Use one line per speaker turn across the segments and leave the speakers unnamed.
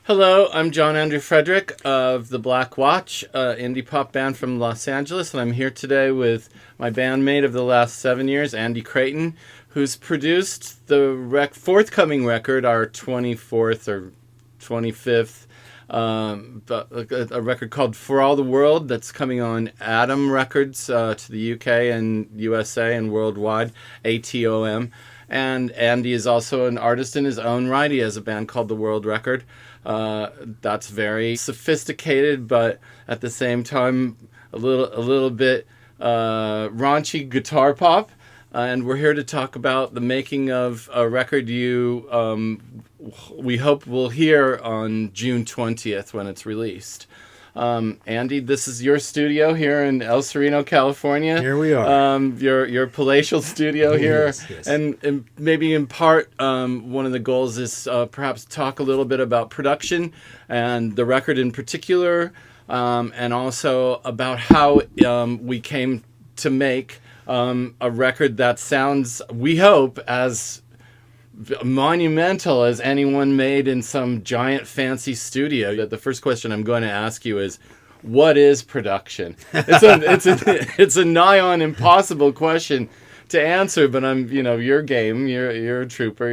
Hello, I'm John Andrew Frederick of the Black Watch, indie pop band from Los Angeles, and I'm here today with my bandmate of the last 7 years, Andy Creighton, who's produced the forthcoming record, our 24th or 25th, a record called For All the World that's coming on Atom Records to the UK and USA and worldwide, ATOM. And Andy is also an artist in his own right. He has a band called The World Record. That's very sophisticated, but at the same time, a little bit raunchy guitar pop. And we're here to talk about the making of a record we hope we'll hear on June 20th when it's released. Andy, this is your studio here in El Sereno, California.
Here we are.
Your palatial studio here.
Yes.
And maybe in part, one of the goals is perhaps talk a little bit about production and the record in particular, and also about how we came to make a record that sounds, we hope, as monumental as anyone made in some giant fancy studio. The first question I'm going to ask you is, what is production? It's a nigh on impossible question to answer, but I'm your game. You're a trooper.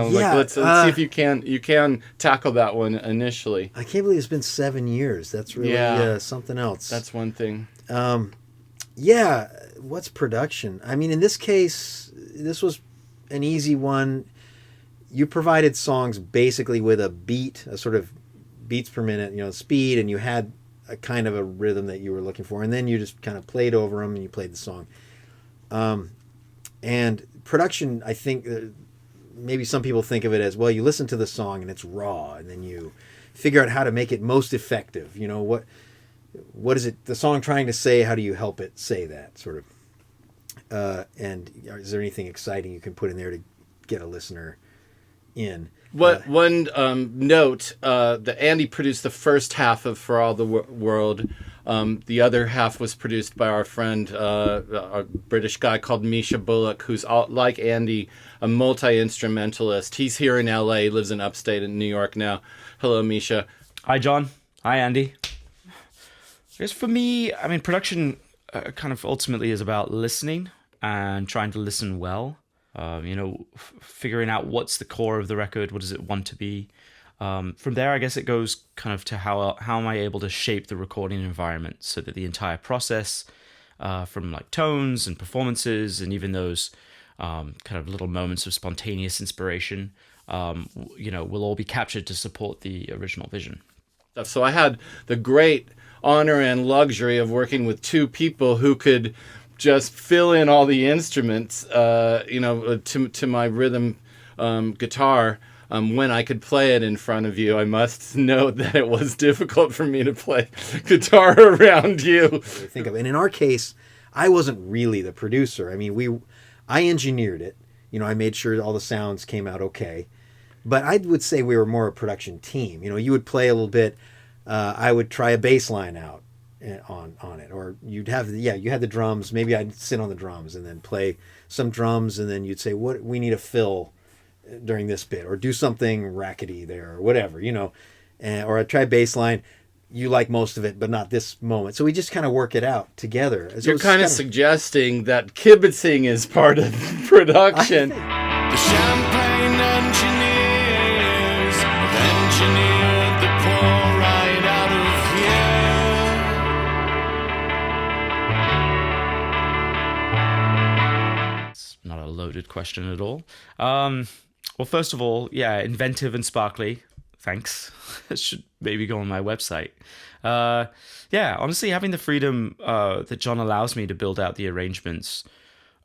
Let's see if you can tackle that one initially.
I can't believe it's been 7 years. That's really something else.
That's one thing.
What's production? I mean, in this case, this was an easy one. You provided songs basically with a beat, a sort of beats per minute, speed, and you had a kind of a rhythm that you were looking for, and then you just kind of played over them and you played the song. And production, I think, maybe some people think of it as, well, you listen to the song and it's raw, and then you figure out how to make it most effective. What is it, the song trying to say? How do you help it say that, sort of? And is there anything exciting you can put in there to get a listener in?
One note that Andy produced the first half of For All the World. The other half was produced by our friend, a British guy called Misha Bullock, who's like Andy, a multi-instrumentalist. He's here in LA, lives in upstate in New York now. Hello, Misha.
Hi, John. Hi, Andy. I guess for me, I mean, production kind of ultimately is about listening and trying to listen well. Figuring out what's the core of the record, what does it want to be. From there, I guess it goes kind of to how am I able to shape the recording environment so that the entire process, from like tones and performances and even those kind of little moments of spontaneous inspiration, will all be captured to support the original vision.
So I had the great honor and luxury of working with two people who could just fill in all the instruments, to my rhythm guitar. When I could play it in front of you, I must note that it was difficult for me to play guitar around you.
Think of it. And in our case, I wasn't really the producer. I mean, I engineered it. I made sure all the sounds came out okay. But I would say we were more a production team. You would play a little bit. I would try a bass line out on it, or you had the drums. Maybe I'd sit on the drums and then play some drums, and then you'd say, what we need a fill during this bit, or do something rackety there, or whatever, or I'd try bass line. You like most of it, but not this moment. So we just kind of work it out together.
You're kind of suggesting that kibitzing is part of production.
The champagne engineers have engineered the poor right out of here.
It's not a loaded question at all. Well, first of all, inventive and sparkly. Thanks. It should maybe go on my website. Honestly, having the freedom that John allows me to build out the arrangements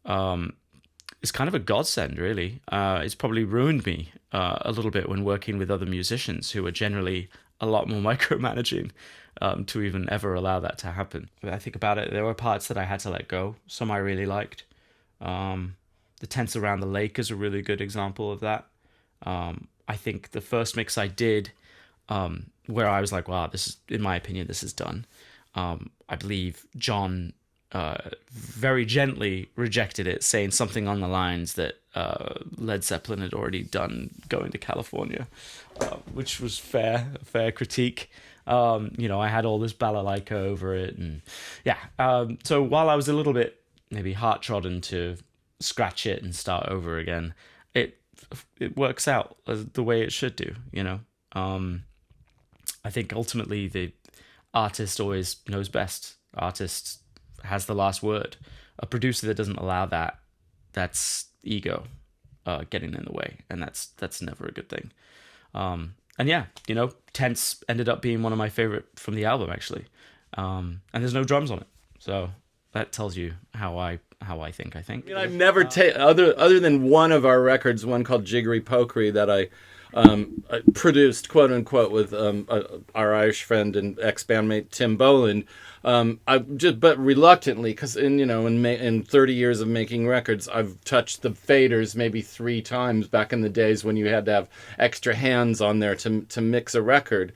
is kind of a godsend, really. It's probably ruined me a little bit when working with other musicians who are generally a lot more micromanaging to even ever allow that to happen. When I think about it, there were parts that I had to let go. Some I really liked. The Tents Around the Lake is a really good example of that. I think the first mix I did, where I was like, wow, this is, in my opinion, this is done. I believe John very gently rejected it, saying something on the lines that Led Zeppelin had already done Going to California, which was a fair critique. I had all this balalaika over it, and so while I was a little bit maybe heart-trodden to scratch it and start over again, it works out the way it should do, I think ultimately the artist always knows best. Artist has the last word. A producer that doesn't allow that, that's ego getting in the way, and that's never a good thing. Tense ended up being one of my favorite from the album, actually. And there's no drums on it, so that tells you how I think. I mean,
I've never other than one of our records, one called Jiggery Pokery that I produced, quote unquote, with our Irish friend and ex-bandmate Tim Boland. But reluctantly, because in 30 years of making records, I've touched the faders maybe 3 times back in the days when you had to have extra hands on there to mix a record.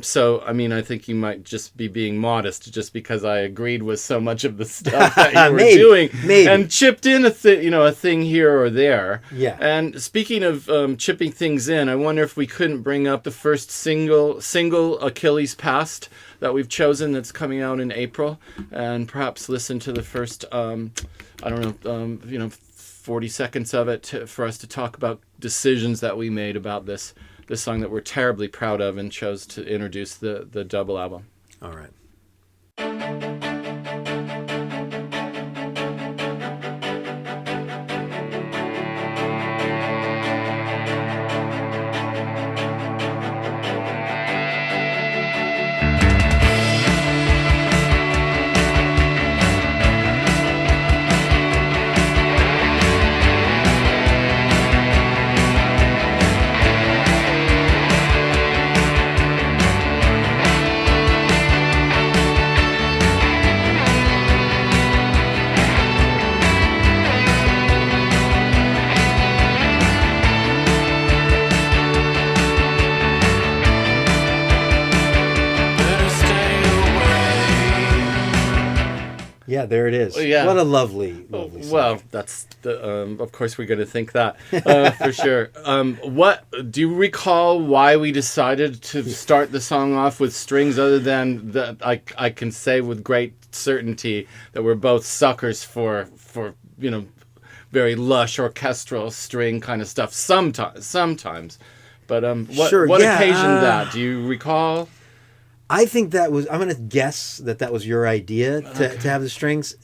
So, I mean, I think you might just be being modest just because I agreed with so much of the stuff that you were doing and chipped in a thing here or there.
Yeah.
And speaking of chipping things in, I wonder if we couldn't bring up the first single Achilles Past that we've chosen that's coming out in April, and perhaps listen to the first 40 seconds of it for us to talk about decisions that we made about this song that we're terribly proud of and chose to introduce the double album.
All right. Yeah, there it is.
Yeah.
What a lovely song.
Well, that's of course we're going to think that for sure. What do you recall why we decided to start the song off with strings, other than that I can say with great certainty that we're both suckers for very lush orchestral string kind of stuff sometimes. But what occasioned that? Do you recall?
I think that was, I'm going to guess that was your idea to have the strings.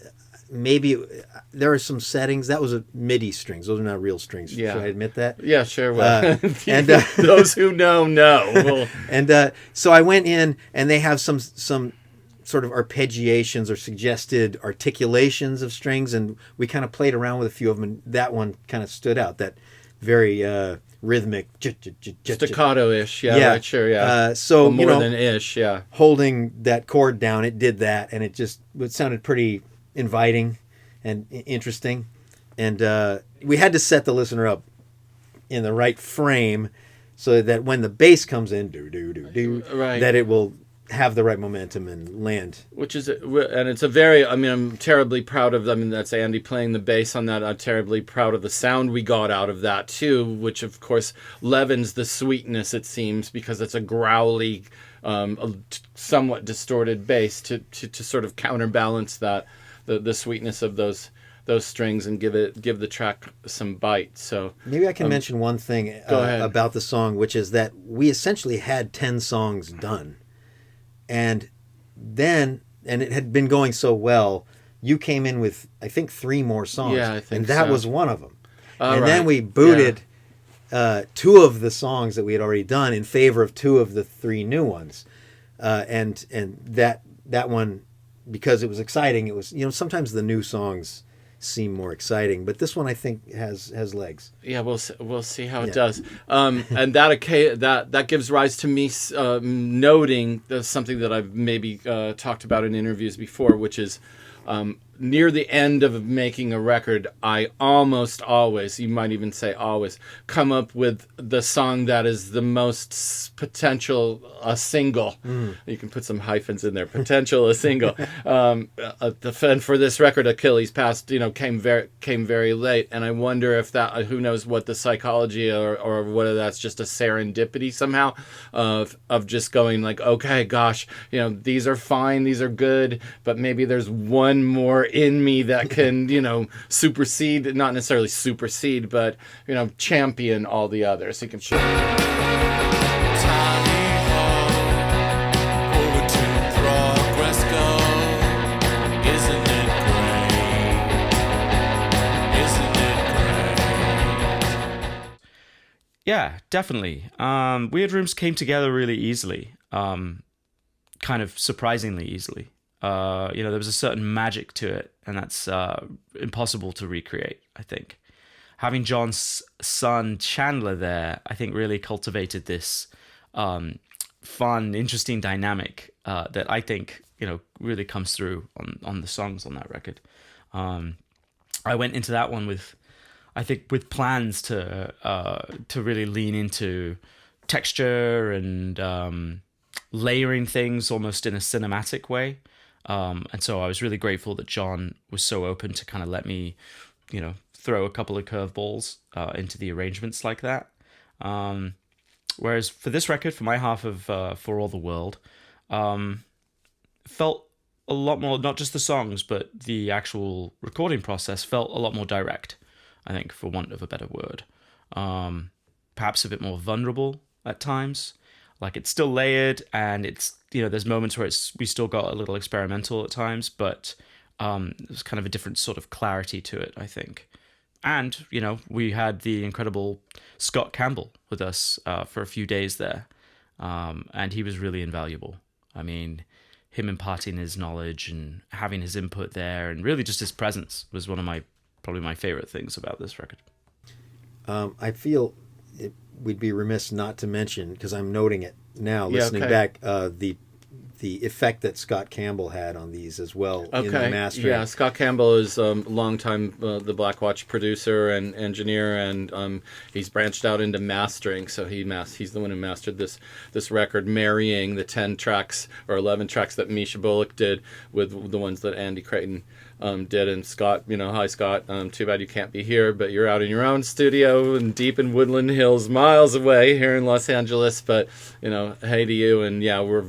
Maybe there are some settings. That was a MIDI strings. Those are not real strings.
Yeah.
Should I admit that?
Yeah, sure. Well,
and
those who know. Well,
and so I went in, and they have some sort of arpeggiations or suggested articulations of strings, and we kind of played around with a few of them, and that one kind of stood out. That very rhythmic
staccato-ish, right, sure, yeah.
So
more than ish, yeah.
Holding that chord down, it did that, and it sounded pretty inviting and interesting. And we had to set the listener up in the right frame so that when the bass comes in,
right,
that it will have the right momentum and land.
Which is, and it's a very, I'm terribly proud of, that's Andy playing the bass on that. I'm terribly proud of the sound we got out of that too, which of course leavens the sweetness, it seems, because it's a growly, somewhat distorted bass to sort of counterbalance that, the sweetness of those strings and give the track some bite. So
maybe I can mention one thing about the song, which is that we essentially had 10 songs done. And then, it had been going so well, you came in with, I think, 3 more songs.
Yeah, I think
and that
so.
was one of them.
Right.
Then we booted 2 of the songs that we had already done in favor of 2 of the 3 new ones. And that one, because it was exciting, it was, sometimes the new songs seem more exciting, but this one I think has legs.
Yeah, we'll see how it does. And that gives rise to me noting something that I've maybe talked about in interviews before, which is near the end of making a record, I almost always, you might even say always, come up with the song that is the most potential a single. You can put some hyphens in there. Potential a single. And for this record, Achilles Past, came very late, and I wonder if that, who knows what the psychology or whether that's just a serendipity somehow of just going like, okay, gosh, these are fine, these are good, but maybe there's one more in me that can, supersede, not necessarily supersede, but, champion all the others. You can
Tally ho, over to progress go. Isn't it great? Isn't it great?
Yeah, definitely. Weird Rooms came together really easily, kind of surprisingly easily. There was a certain magic to it, and that's impossible to recreate, I think. Having John's son Chandler there, I think really cultivated this fun, interesting dynamic that I think, really comes through on the songs on that record. I went into that one with plans to really lean into texture and layering things almost in a cinematic way. And so I was really grateful that John was so open to kind of let me, throw a couple of curveballs into the arrangements like that. Whereas for this record, for my half of For All the World, felt a lot more, not just the songs, but the actual recording process felt a lot more direct, I think, for want of a better word. Perhaps a bit more vulnerable at times. Like, it's still layered, and it's, there's moments where we still got a little experimental at times, but there's kind of a different sort of clarity to it, I think. And, we had the incredible Scott Campbell with us for a few days there, and he was really invaluable. I mean, him imparting his knowledge and having his input there, and really just his presence was one of probably my favorite things about this record.
I feel we'd be remiss not to mention, because I'm noting it now, listening back, the effect that Scott Campbell had on these as well in the mastering. Yeah,
Scott Campbell is a longtime the Black Watch producer and engineer, and he's branched out into mastering. So he's the one who mastered this record, marrying the 10 tracks or 11 tracks that Misha Bullock did with the ones that Andy Creighton did. And Scott, hi Scott, too bad you can't be here, but you're out in your own studio and deep in Woodland Hills, miles away here in Los Angeles. But hey to you, and yeah, we're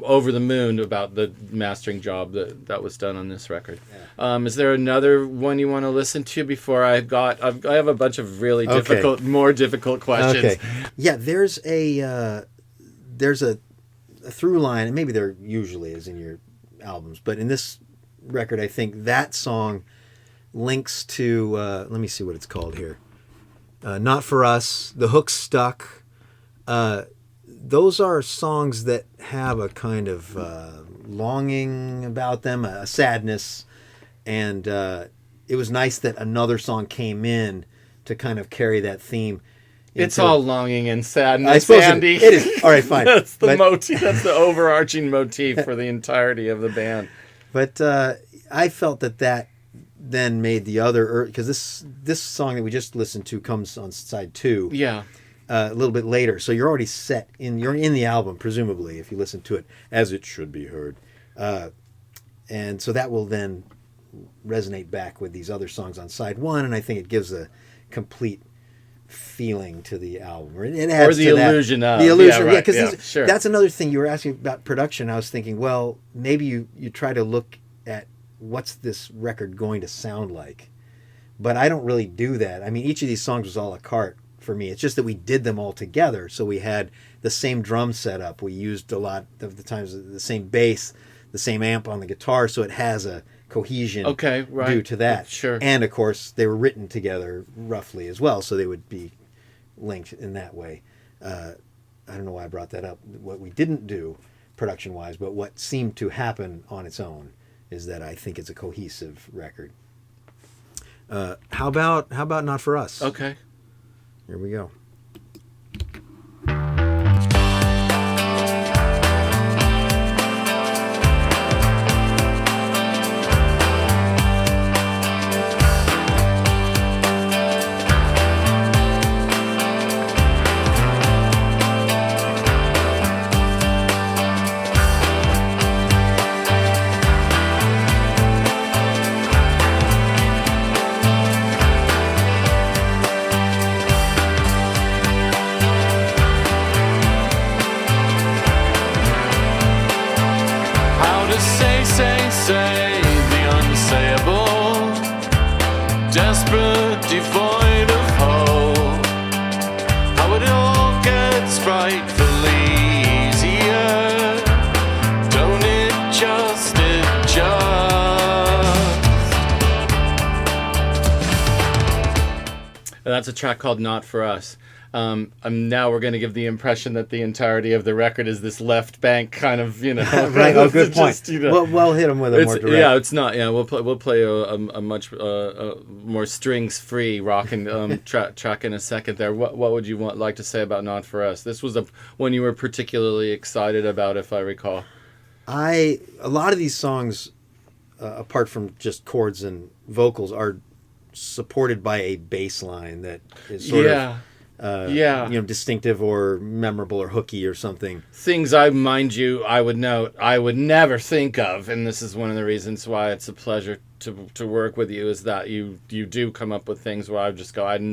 over the moon about the mastering job that was done on this record. Yeah. Is there another one you want to listen to before I have a bunch of really more difficult questions?
Okay. Yeah, there's a through line, and maybe there usually is in your albums, but in this record, I think that song links to let me see what it's called here. Not For Us, The Hook Stuck. Those are songs that have a kind of longing about them, a sadness, and it was nice that another song came in to kind of carry that theme.
It's all longing and sadness,
I suppose
Andy.
It is. All right, fine.
That's the motif. That's the overarching motif for the entirety of the band.
But I felt that then made the other, because this song that we just listened to comes on side 2.
Yeah.
A little bit later, so you're already set you're in the album, presumably, if you listen to it as it should be heard, and so that will then resonate back with these other songs on side 1, and I think it gives a complete feeling to the album. It adds
or the
to
illusion
that.
of
The illusion, yeah, because
sure.
That's another thing you were asking about production. I was thinking, well, maybe you try to look at what's this record going to sound like, but I don't really do that. I mean, each of these songs was a la carte for me. It's just that we did them all together, so we had the same drum setup. We used a lot of the times the same bass, the same amp on the guitar, so it has a cohesion due to that.
Sure.
And of course, they were written together roughly as well, so they would be linked in that way. I don't know why I brought that up. What we didn't do production-wise, but what seemed to happen on its own is that I think it's a cohesive record. How about Not For Us?
Okay.
Here we go.
say the unsayable, desperate, devoid of hope. How it all gets frightfully easier, don't it just, it just.
And that's a track called Not For Us. Now we're going to give the impression that the entirety of the record is this left bank kind of,
Right. Oh, good point.
Just, you know,
We'll hit them with a more direct.
yeah, it's not. Yeah, we'll play a much more strings free rocking track in a second. There. What would you like to say about Not For Us? This was one you were particularly excited about, if I recall.
A lot of these songs, apart from just chords and vocals, are supported by a bass line that is sort of distinctive or memorable or hooky or something.
Things I would note, I would never think of, and this is one of the reasons why it's a pleasure to work with you, is that you do come up with things where I just go, I'm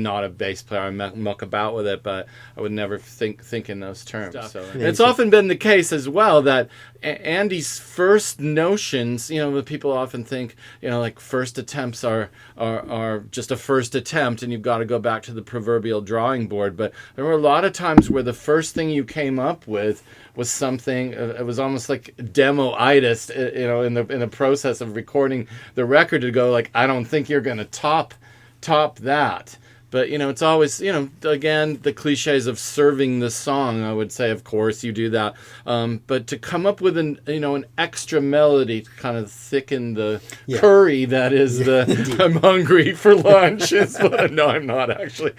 not a bass player, I muck about with it, but I would never think in those terms. So it's often been the case as well that Andy's first notions, people often think, like first attempts are just a first attempt and you've got to go back to the proverbial drawing board. But there were a lot of times where the first thing you came up with was something, it was almost like demo-itis, in the process of recording the record, to go like, I don't think you're going to top that. But, it's always, again, the cliches of serving the song, I would say, of course, you do that. But to come up with an extra melody to kind of thicken the curry that is I'm hungry for lunch is what, no, I'm not actually,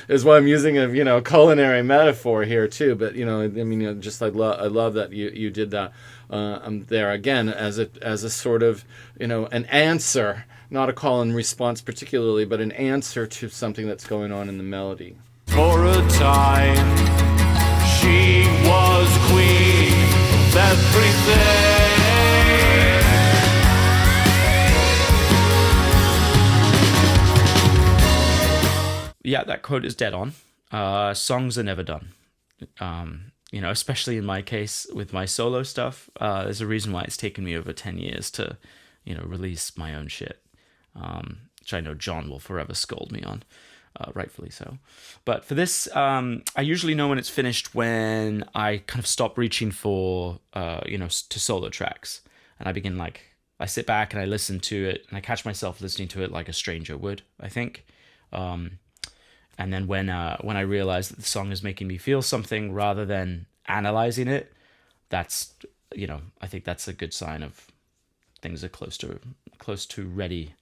is why I'm using a culinary metaphor here too. But, just I love that you did that. There again as a sort of, an answer, not a call and response particularly, but an answer to something that's going on in the melody.
For a time, she was queen of everything.
Yeah, that quote is dead on. Songs are never done. Especially in my case with my solo stuff, there's a reason why it's taken me over 10 years to, release my own shit. Which I know John will forever scold me on, rightfully so. But for this, I usually know when it's finished when I kind of stop reaching for, to solo tracks. And I begin I sit back and I listen to it, and I catch myself listening to it like a stranger would, I think. And then when I realize that the song is making me feel something rather than analyzing it, that's, I think that's a good sign of things are close to ready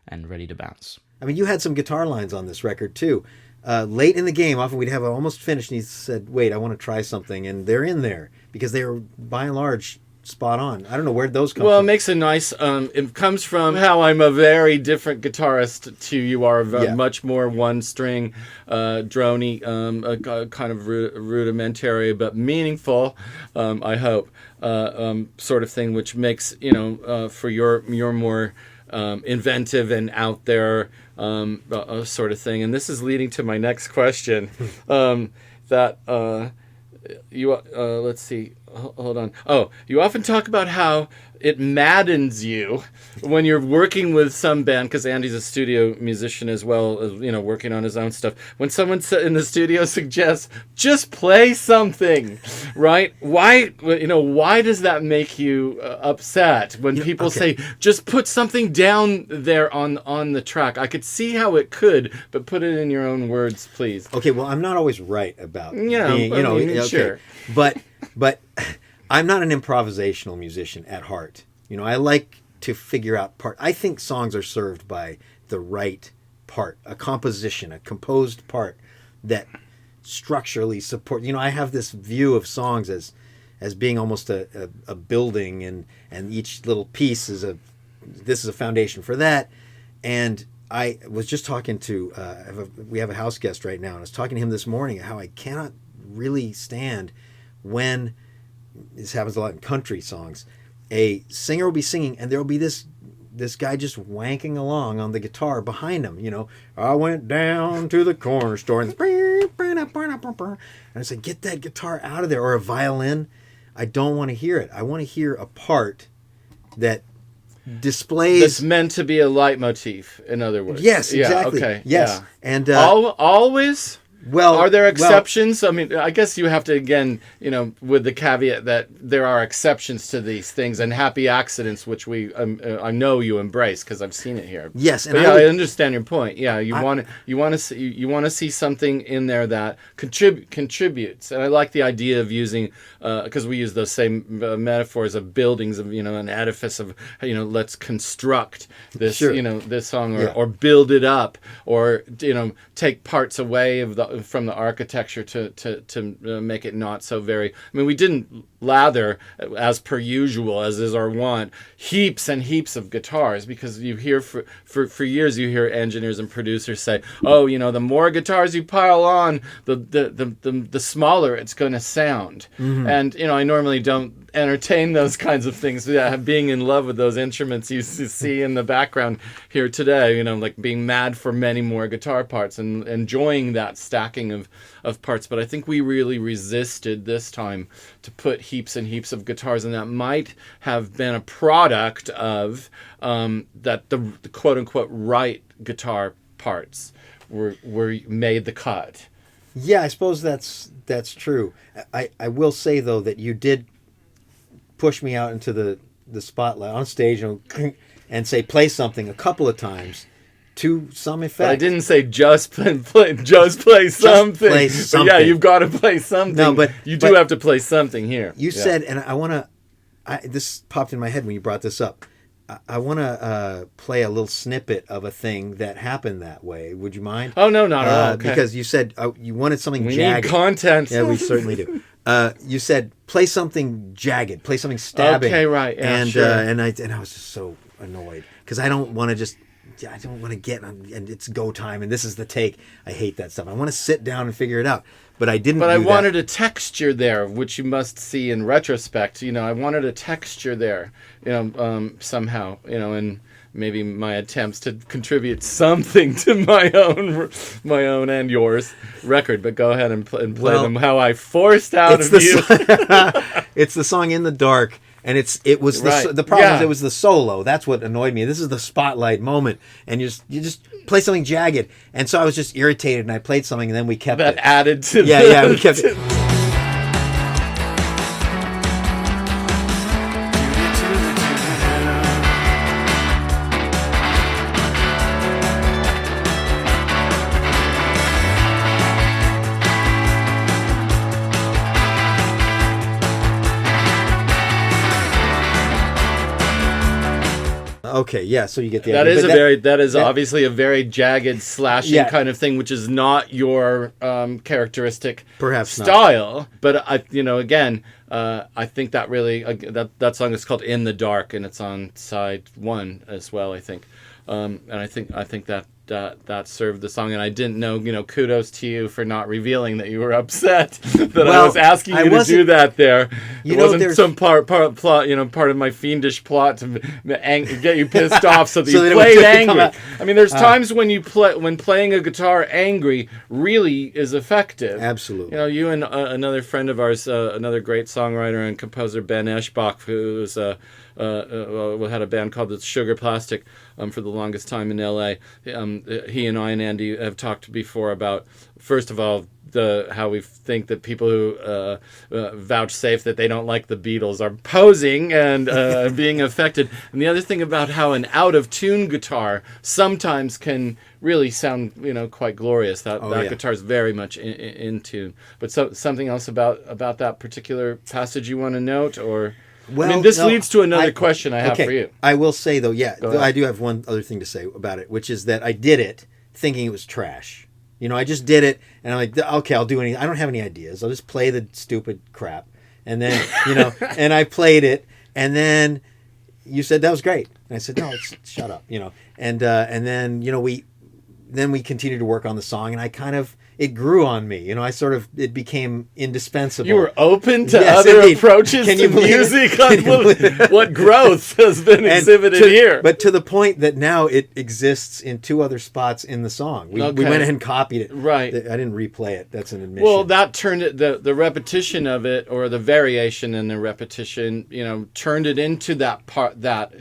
and ready to bounce.
I mean, you had some guitar lines on this record too. Late in the game, often we'd have it almost finished, and he said, "Wait, I want to try something," and they're in there because they were by and large spot on. I don't know where those come from.
Well, it makes a nice. It comes from how I'm a very different guitarist to you are. Much more one-string, droney, kind of rudimentary but meaningful. I hope sort of thing, which makes for your more inventive and out there sort of thing. And this is leading to my next question. Let's see. Hold on. Oh, you often talk about how it maddens you when you're working with some band, because Andy's a studio musician as well as, working on his own stuff. When someone in the studio suggests, just play something, right? Why does that make you upset when people say, just put something down there on the track? I could see how it could, but put it in your own words, please.
Okay, well, I'm not always right about
sure.
But I'm not an improvisational musician at heart. I like to figure out part. I think songs are served by the right part, a composition, a composed part that structurally support. I have this view of songs as being almost a building, and each little piece is this is a foundation for that. And I was just talking to we have a house guest right now, and I was talking to him this morning how I cannot really stand when, this happens a lot in country songs, a singer will be singing and there will be this guy just wanking along on the guitar behind him. I went down to the corner store and I said, get that guitar out of there. Or a violin. I don't want to hear it. I want to hear a part that displays.
It's meant to be a leitmotif, in other words.
Yes,
Yeah,
exactly.
okay.
Yes,
Yeah.
and
Always?
well,
Are there
well,
exceptions? I mean, I guess you have to, again, with the caveat that there are exceptions to these things and happy accidents, which I know you embrace because I've seen it here.
Yes, and
but
I
I
would-
understand your point. Yeah, you want to see something in there that contributes, and I like the idea of using because we use those same metaphors of buildings of an edifice of let's construct this
Sure.
this song
Yeah.
or build it up or take parts away from the architecture to make it not so very. I mean, we didn't lather as per usual, as is our wont, heaps and heaps of guitars because you hear for years you hear engineers and producers say, oh, the more guitars you pile on, the smaller it's going to sound.
Mm-hmm.
And I normally don't entertain those kinds of things. Yeah, being in love with those instruments you see in the background here today, like being mad for many more guitar parts and enjoying that stacking of parts. But I think we really resisted this time to put heaps and heaps of guitars, and that might have been a product of that the quote unquote right guitar parts were made the cut.
Yeah, I suppose that's true. I will say though that you did push me out into the spotlight on stage and say play something a couple of times to some effect.
But I didn't say just play something.
play
But
something.
yeah, you've got to play something.
No, but-
you
but-
do have to play something here.
You
Yeah.
said, and I want to. This popped in my head when you brought this up. I want to play a little snippet of a thing that happened that way. Would you mind?
Oh no, not at all. Okay.
Because you said you wanted something
we
jagged.
need content.
Yeah, we certainly do. You said play something jagged, play something stabbing.
Okay, right, yeah,
and
sure.
and I was just so annoyed because I don't want to just. I don't want to get on, and it's go time, and this is the take. I hate that stuff. I want to sit down and figure it out, but I didn't.
But I
do that.
wanted a texture there, which you must see in retrospect. I wanted a texture there, somehow, and maybe my attempts to contribute something to my own and yours record. But go ahead and play
Well,
them how I forced out
It's
of you.
it's the song "In the Dark," and it was
Right.
the problem.
Yeah.
Was it was the solo. That's what annoyed me. This is the spotlight moment, and you just play something jagged, and so I was just irritated, and I played something, and then we kept
that
it.
added to
Yeah, we kept it. Okay, yeah. So you get the
That
idea.
is
But
that is
that-
obviously a very jagged slashing
Yeah.
kind of thing, which is not your characteristic
Perhaps not.
style. But I think that really that song is called "In the Dark" and it's on side 1 as well. I think, and I think that served the song. And I didn't know. Kudos to you for not revealing that you were upset that I
Well,
was asking
I
you to do
wasn't-
that there.
You
It
know,
wasn't
there's-
some part of my fiendish plot to get you pissed off so that
So
you
that it would
played
come
angry.
out.
I mean, there's times when when playing a guitar angry really is effective.
Absolutely.
You and another friend of ours, another great songwriter and composer, Ben Eschbach, who was had a band called the Sugar Plastic for the longest time in L.A. He and I and Andy have talked before about, first of all, how we think that people who vouchsafe that they don't like the Beatles are posing and being affected. And the other thing about how an out-of-tune guitar sometimes can really sound, quite glorious. That
yeah.
guitar is very much in tune. But something else about that particular passage you want to note, or?
Well,
this
no,
leads to another question I have
okay,
for you.
I will say though,
Go ahead.
I do have one other thing to say about it, which is that I did it thinking it was trash. I just did it, and I'm like, okay, I'll do anything. I don't have any ideas. I'll just play the stupid crap, and then and I played it, and then you said that was great, and I said no, shut up, and then we continued to work on the song, and I kind of it grew on me. You know, it became indispensable.
You were open to
Yes,
other
indeed.
approaches
Can
to
you believe it?
music.
Can you believe it?
What growth has been
And
exhibited here?
But to the point that now it exists in 2 other spots in the song. We
Okay.
went ahead and copied it.
Right.
I didn't replay it. That's an admission.
Well, that turned it, the repetition of it, or the variation in the repetition, turned it into that part, that,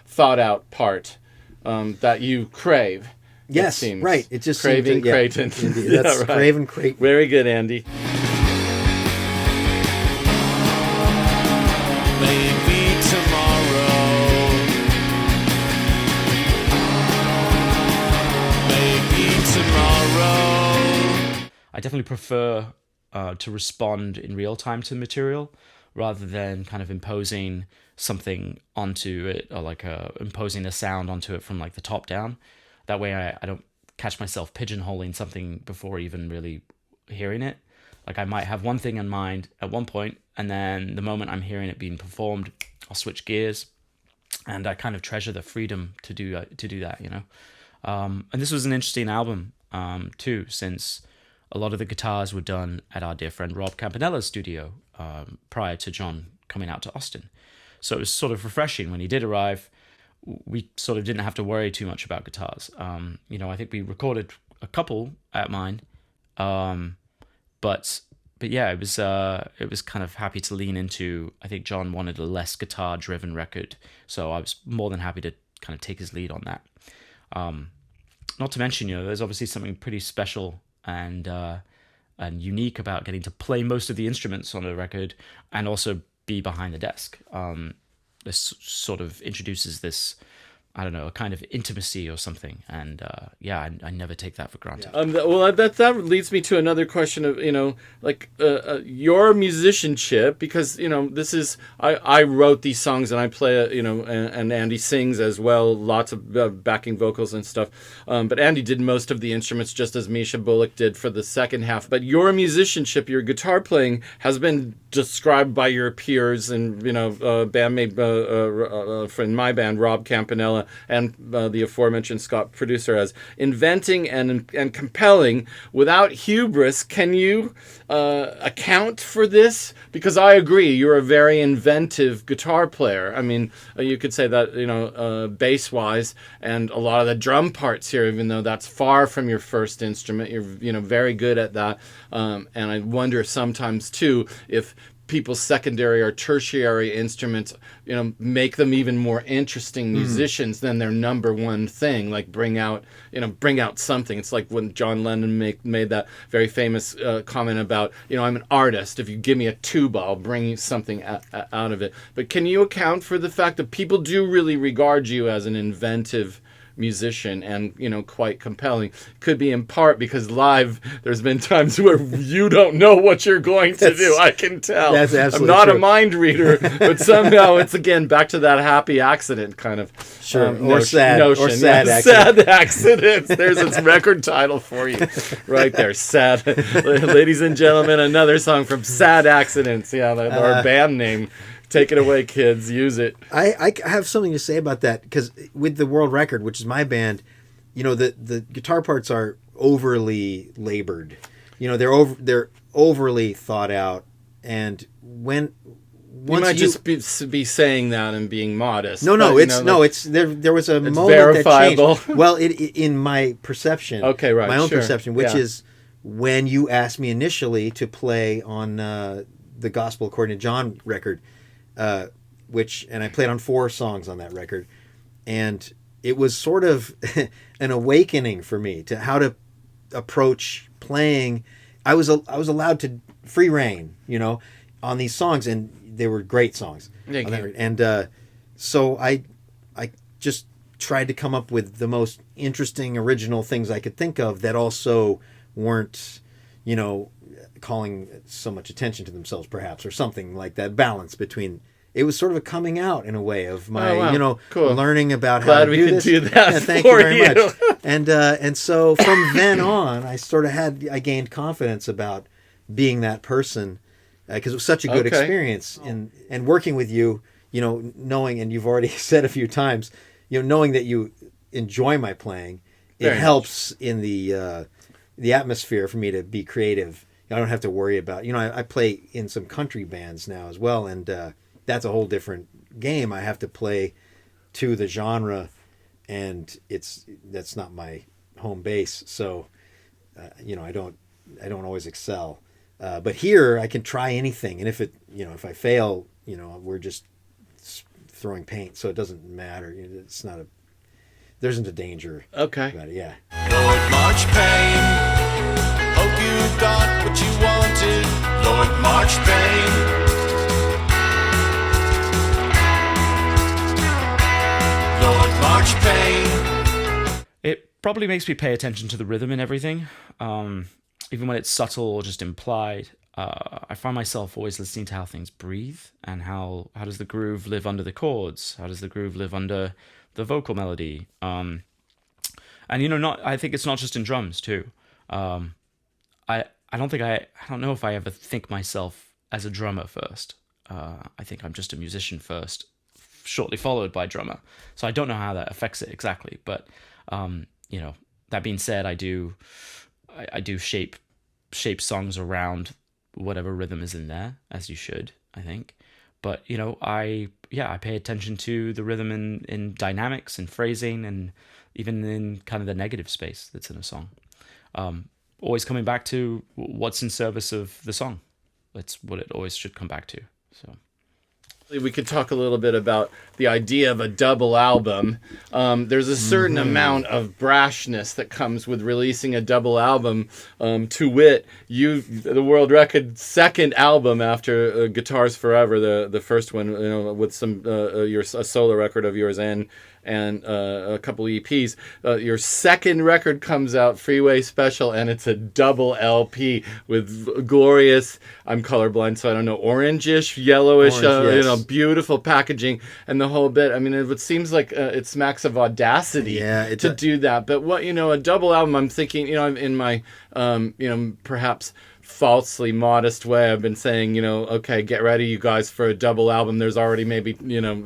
thought out part that you crave.
yes,
seems.
right. It just
Craving
seemed to,
Creighton.
Indeed.
Yeah,
That's
right.
Craven Creighton.
Very good, Andy.
Maybe tomorrow. Maybe tomorrow.
I definitely prefer to respond in real time to material rather than kind of imposing something onto it, or like imposing a sound onto it from like the top down. That way I don't catch myself pigeonholing something before even really hearing it. Like I might have one thing in mind at one point, and then the moment I'm hearing it being performed, I'll switch gears, and I kind of treasure the freedom to do that, And this was an interesting album too, since a lot of the guitars were done at our dear friend Rob Campanella's studio prior to John coming out to Austin. So it was sort of refreshing when he did arrive. We sort of didn't have to worry too much about guitars. I think we recorded a couple at mine, but yeah, it was kind of happy to lean into. I think John wanted a less guitar driven record, so I was more than happy to kind of take his lead on that. Not to mention, there's obviously something pretty special and unique about getting to play most of the instruments on a record and also be behind the desk. This sort of introduces this, I don't know, a kind of intimacy or something, and I never take that for granted.
Well, that leads me to another question of your musicianship, because this is I wrote these songs and I play and Andy sings as well, lots of backing vocals and stuff, but Andy did most of the instruments, just as Misha Bullock did for the second half. But your musicianship, your guitar playing, has been described by your peers and bandmate in my band, Rob Campanella, and the aforementioned Scott producer, as inventing and compelling without hubris. Can you account for this? Because I agree, you're a very inventive guitar player. I mean, you could say that bass wise, and a lot of the drum parts here, even though that's far from your first instrument, you're very good at that. And I wonder sometimes too if people's secondary or tertiary instruments, make them even more interesting musicians than their number one thing. Like bring out something. It's like when John Lennon made that very famous comment about, I'm an artist. If you give me a tuba, I'll bring you something out of it. But can you account for the fact that people do really regard you as an inventive musician and quite compelling? Could be in part because live there's been times where you don't know what you're going to do. I can tell.
That's absolutely
I'm not
true.
a mind reader, but somehow it's again back to that happy accident kind of
Sure.
notion.
Sad
Yeah,
accident.
sad accidents. There's its record title for you right there. Sad. Ladies and gentlemen, another song from Sad Accidents. Yeah, our band name. Take it away, kids. Use it.
I have something to say about that, because with the World Record, which is my band, the guitar parts are overly labored. They're overly thought out, and once
You might just be saying that and being modest.
No,
but,
it's there was a moment
verifiable.
that changed. Well, in my perception,
Okay, right,
my own
sure.
perception, which
Yeah.
is when you asked me initially to play on the Gospel According to John record. And I played on 4 songs on that record, and it was sort of an awakening for me to how to approach playing. I was allowed to free reign, on these songs, and they were great songs.
Thank
on that
you.
record. And so I just tried to come up with the most interesting, original things I could think of that also weren't, calling so much attention to themselves, perhaps, or something like that. Balance between. It was sort of a coming out in a way of my,
Oh, wow. Cool.
learning about
Glad
how to
we
do
could
this.
do that
Yeah, thank
for
you very
you.
much. And so from then on, I gained confidence about being that person, because it was such a good
Okay.
experience and working with you. Knowing, and you've already said a few times, knowing that you enjoy my playing, it
Very
helps in the the atmosphere for me to be creative. I don't have to worry about, I play in some country bands now as well, and that's a whole different game. I have to play to the genre, and that's not my home base. So, I don't always excel. But here I can try anything, and if I fail, we're just throwing paint, so it doesn't matter. There isn't a danger.
Okay.
About it. Yeah.
Lord March Payne, hope you got what you wanted. Lord March Payne. Lord March Payne.
It probably makes me pay attention to the rhythm and everything, even when it's subtle or just implied. I find myself always listening to how things breathe and how does the groove live under the chords? How does the groove live under the vocal melody? And I think it's not just in drums too. I don't know if I ever think myself as a drummer first. I think I'm just a musician first, shortly followed by drummer. So I don't know how that affects it exactly, but that being said, I do shape songs around whatever rhythm is in there, as you should, I think. But I pay attention to the rhythm in dynamics and phrasing, and even in kind of the negative space that's in a song. Always coming back to what's in service of the song. That's what it always should come back to. So
we could talk a little bit about the idea of a double album. There's a certain amount of brashness that comes with releasing a double album. To wit, the world record second album after Guitars Forever, the first one, with some a solo record of yours and a couple EPs. Your second record comes out, Freeway Special, and it's a double LP with glorious, I'm colorblind, so I don't know, orangish, yellowish,
Orange, yes.
Beautiful packaging and the whole bit. I mean, it seems like it smacks of audacity to do that. But a double album, I'm thinking, in my, perhaps falsely modest way, I've been saying, okay, get ready, you guys, for a double album. There's already maybe,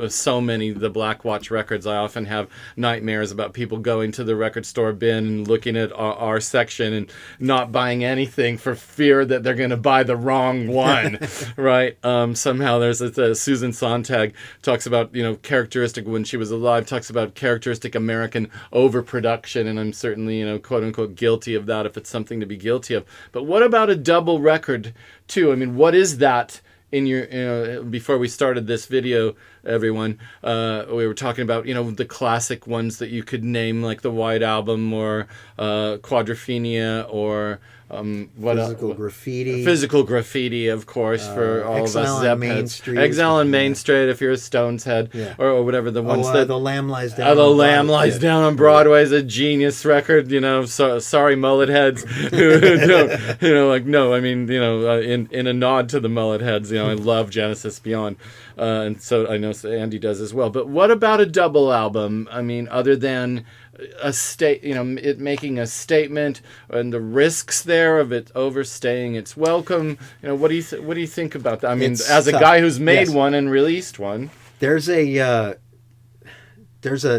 so many the Black Watch records. I often have nightmares about people going to the record store bin and looking at our section and not buying anything for fear that they're going to buy the wrong one, right? Somehow there's Susan Sontag talks about, characteristic, when she was alive, talks about characteristic American overproduction, and I'm certainly, quote unquote, guilty of that if it's something to be guilty of. But what about a double record too? I mean, what is that in your, before we started this video, everyone, we were talking about, the classic ones that you could name, like the White Album or Quadrophenia or Physical Graffiti, of course, for all of us
Exile on Main
Zep-heads.
Street.
Exile on Main Street, if you're a Stones head, or whatever, the ones that...
The Lamb Lies Down.
The Lamb Lies Down on Broadway is a genius record, sorry mullet heads who don't, in a nod to the mullet heads, I love Genesis Beyond, and so I know Andy does as well. But what about a double album? I mean, other than it making a statement and the risks there of it overstaying its welcome, what do you think about that? I mean, as a guy who's made one and released one,
there's a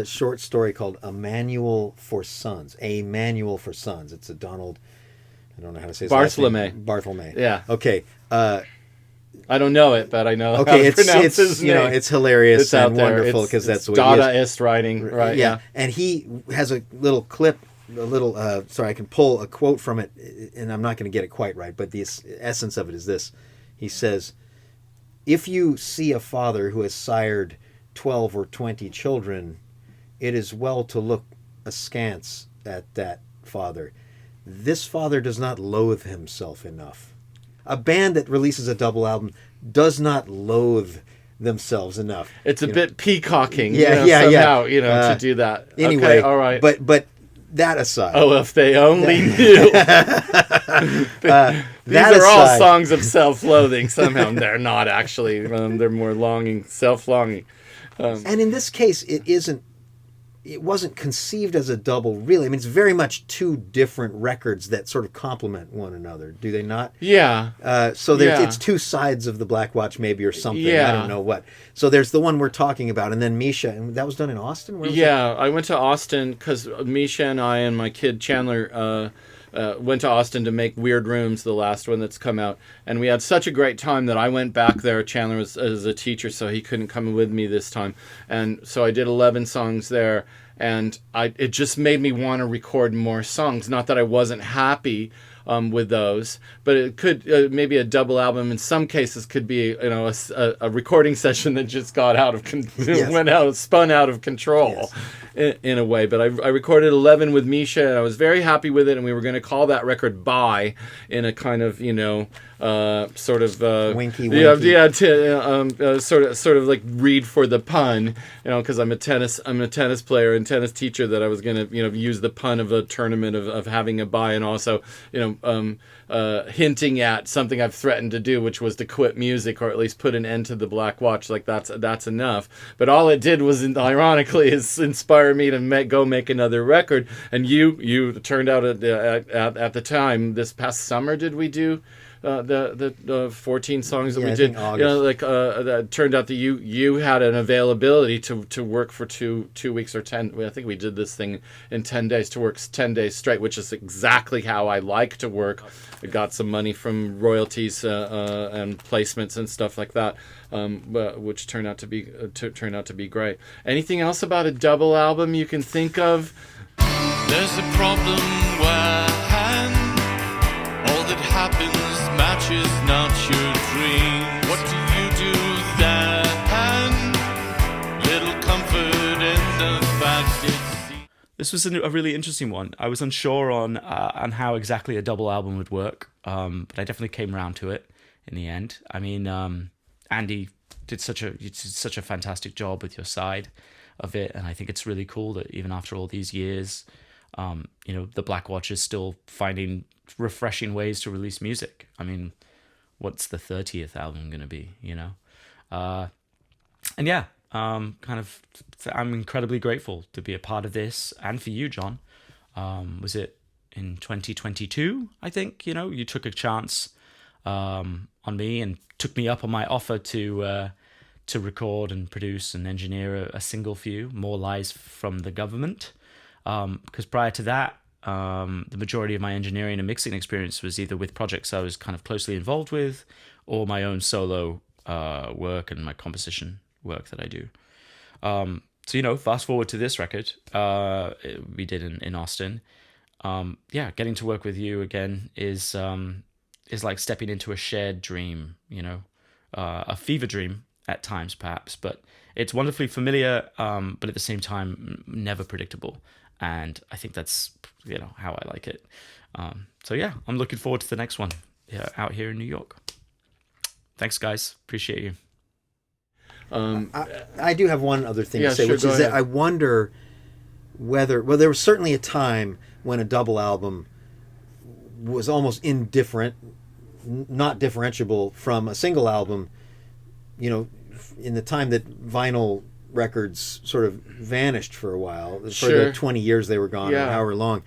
short story called A Manual for Sons. It's a Donald, I don't know how to say his last name. Bartholomew.
Yeah.
Okay.
I don't know it, but I know how to pronounce his name.
It's hilarious
It's out
and
there.
wonderful because that's the way
Dadaist writing, right?
Yeah. And he has a little clip, sorry, I can pull a quote from it, and I'm not going to get it quite right, but the essence of it is this. He says, if you see a father who has sired 12 or 20 children, it is well to look askance at that father. This father does not loathe himself enough. A band that releases a double album does not loathe themselves enough.
It's a bit peacocking,
somehow,
to do that.
Anyway,
okay, all right.
But that aside.
Oh, if they only knew. These are all songs of self-loathing. Somehow they're not actually. They're more longing, self-longing.
And in this case, it wasn't conceived as a double, really. I mean, it's very much two different records that sort of complement one another, do they not?
Yeah.
It's two sides of the Black Watch, maybe, or something.
Yeah.
I don't know what. So there's the one we're talking about, and then Misha, and that was done in Austin? Where was
I went to Austin because Misha and I and my kid Chandler went to Austin to make Weird Rooms, the last one that's come out, and we had such a great time that I went back there. Chandler was as a teacher, so he couldn't come with me this time, and so I did 11 songs there, and it just made me want to record more songs. Not that I wasn't happy with those, but it could maybe a double album in some cases could be a recording session that just got out of spun out of control in a way. But I recorded 11 with Misha, and I was very happy with it, and we were going to call that record "Bye" in a kind of sort of
winky.
Sort of like read for the pun, because I'm a tennis player and tennis teacher, that I was going to use the pun of a tournament of having a bye, and also hinting at something I've threatened to do, which was to quit music or at least put an end to the Black Watch. Like that's enough. But all it did was, ironically, is inspire me to go make another record. And you turned out at the time, this past summer, did we do the 14 songs that we did? That turned out that you had an availability to work for two weeks or 10. I think we did this thing in 10 days, to work 10 days straight, which is exactly how I like to work. I got some money from royalties and placements and stuff like that, which turned out to be great. Anything else about a double album you can think of?
There's a problem when all that happens matches not your dream. What do you do then? Little comfort in the fact it's...
This was a really interesting one. I was unsure on how exactly a double album would work, but I definitely came around to it in the end. I mean, Andy did such a fantastic job with your side of it, and I think it's really cool that even after all these years, the Black Watch is still finding refreshing ways to release music. I mean, what's the 30th album going to be, and yeah, I'm incredibly grateful to be a part of this, and for you, John. Was it in 2022? I think you took a chance on me and took me up on my offer to record and produce and engineer a single for you, More Lies from the Government. Because prior to that, the majority of my engineering and mixing experience was either with projects I was kind of closely involved with, or my own solo work and my composition work that I do. So fast forward to this record we did in Austin. Getting to work with you again is like stepping into a shared dream, a fever dream at times perhaps, but it's wonderfully familiar, but at the same time never predictable. And I think that's how I like it. I'm looking forward to the next one out here in New York. Thanks, guys. Appreciate you.
I do have one other thing to say, which is that I wonder whether... Well, there was certainly a time when a double album was almost indifferent, not differentiable from a single album, in the time that vinyl records sort of vanished for a while. For the 20 years they were gone, or however long.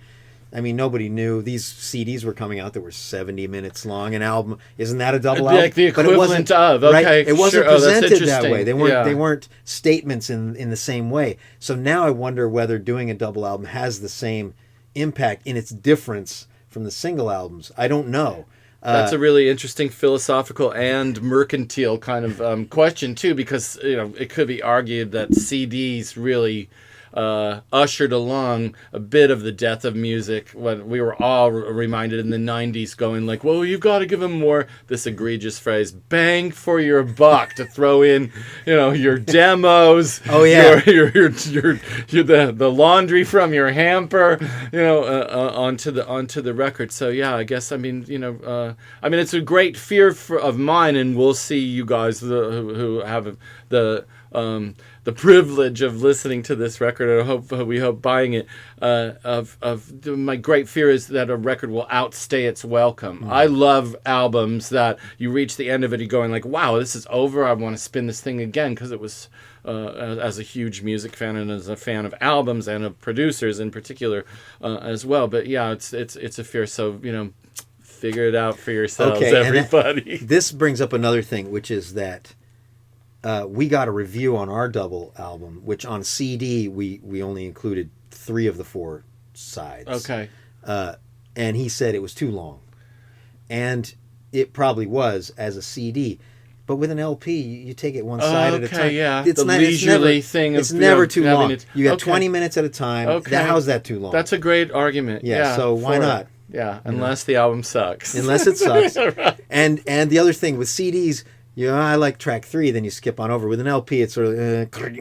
I mean, nobody knew. These CDs were coming out that were 70 minutes long. An album, isn't that a double album?
Like the equivalent of, okay.
Right? It wasn't presented that way. They
They
weren't statements in the same way. So now I wonder whether doing a double album has the same impact in its difference from the single albums. I don't know.
That's a really interesting philosophical and mercantile kind of question too, because it could be argued that CDs really ushered along a bit of the death of music, when we were all reminded in the 90s going like, well, you've got to give them more, this egregious phrase, bang for your buck, to throw in your demos, the laundry from your hamper onto the record. So I guess it's a great fear of mine, and we'll see you guys who have the privilege of listening to this record, and we hope buying it. My great fear is that a record will outstay its welcome. I love albums that you reach the end of it, you're going like, wow, this is over. I want to spin this thing again, because it was as a huge music fan and as a fan of albums and of producers in particular as well. But it's a fear. So figure it out for yourselves, everybody.
This brings up another thing, which is that. We got a review on our double album, which on CD we only included 3 of the 4 sides.
Okay.
and he said it was too long, and it probably was as a CD. But with an LP, you take it one side at a time.
Yeah.
It's
the
not,
leisurely
it's
thing.
It's
of,
never too
having
long.
it-
You got
okay.
20 minutes at a time.
Okay.
How's that too long?
That's a great argument.
Yeah, so why
for it.
not?
Yeah, unless the album sucks.
Unless it sucks.
Right.
And the other thing with CDs, I like track 3, then you skip on over. With an LP, it's sort of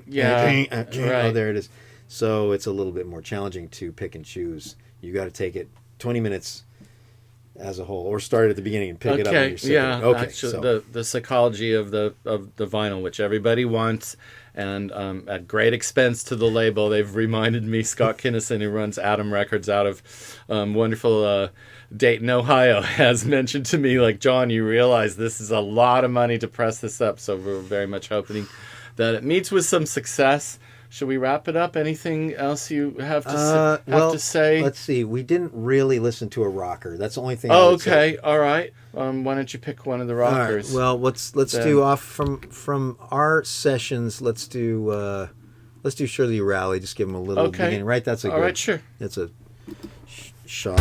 Yeah,
oh,
right.
there it is. So it's a little bit more challenging to pick and choose. You got to take it 20 minutes as a whole, or start at the beginning and pick it up when you're sick of it. Okay,
actually,
so
the psychology of the vinyl, which everybody wants, and at great expense to the label, they've reminded me. Scott Kinnison, who runs Atom Records out of wonderful Dayton, Ohio, has mentioned to me, like, John, you realize this is a lot of money to press this up, so we're very much hoping that it meets with some success. Should we wrap it up? Anything else you have to say?
Let's see. We didn't really listen to a rocker. That's the only thing. I
Oh,
would say.
okay, all right. Why don't you pick one of the
All right.
rockers?
Well, let's
Then-
do off from our sessions. Let's do Shirley You Rally. Just give them a little
Okay.
beginning. Right. That's a
all
good.
right, sure.
That's a shot.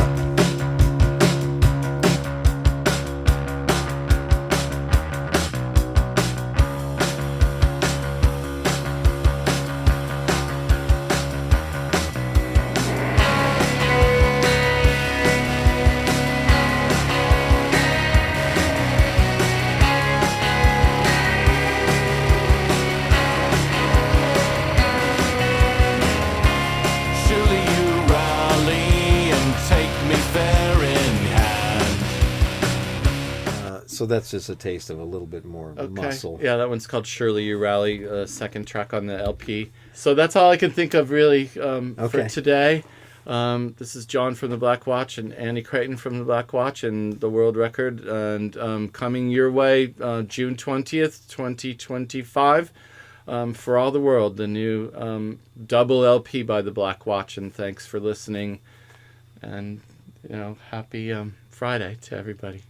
Surely you rally and take me fair in hand.
So that's just a taste of a little bit more muscle.
Yeah, that one's called Surely You Rally, second track on the LP. So that's all I can think of really for
Okay.
today. This is John from the Black Watch and Andy Creighton from the Black Watch and the World Record. And coming your way June 20th, 2025. For All the World, the new double LP by the Black Watch. And thanks for listening. And, happy Friday to everybody.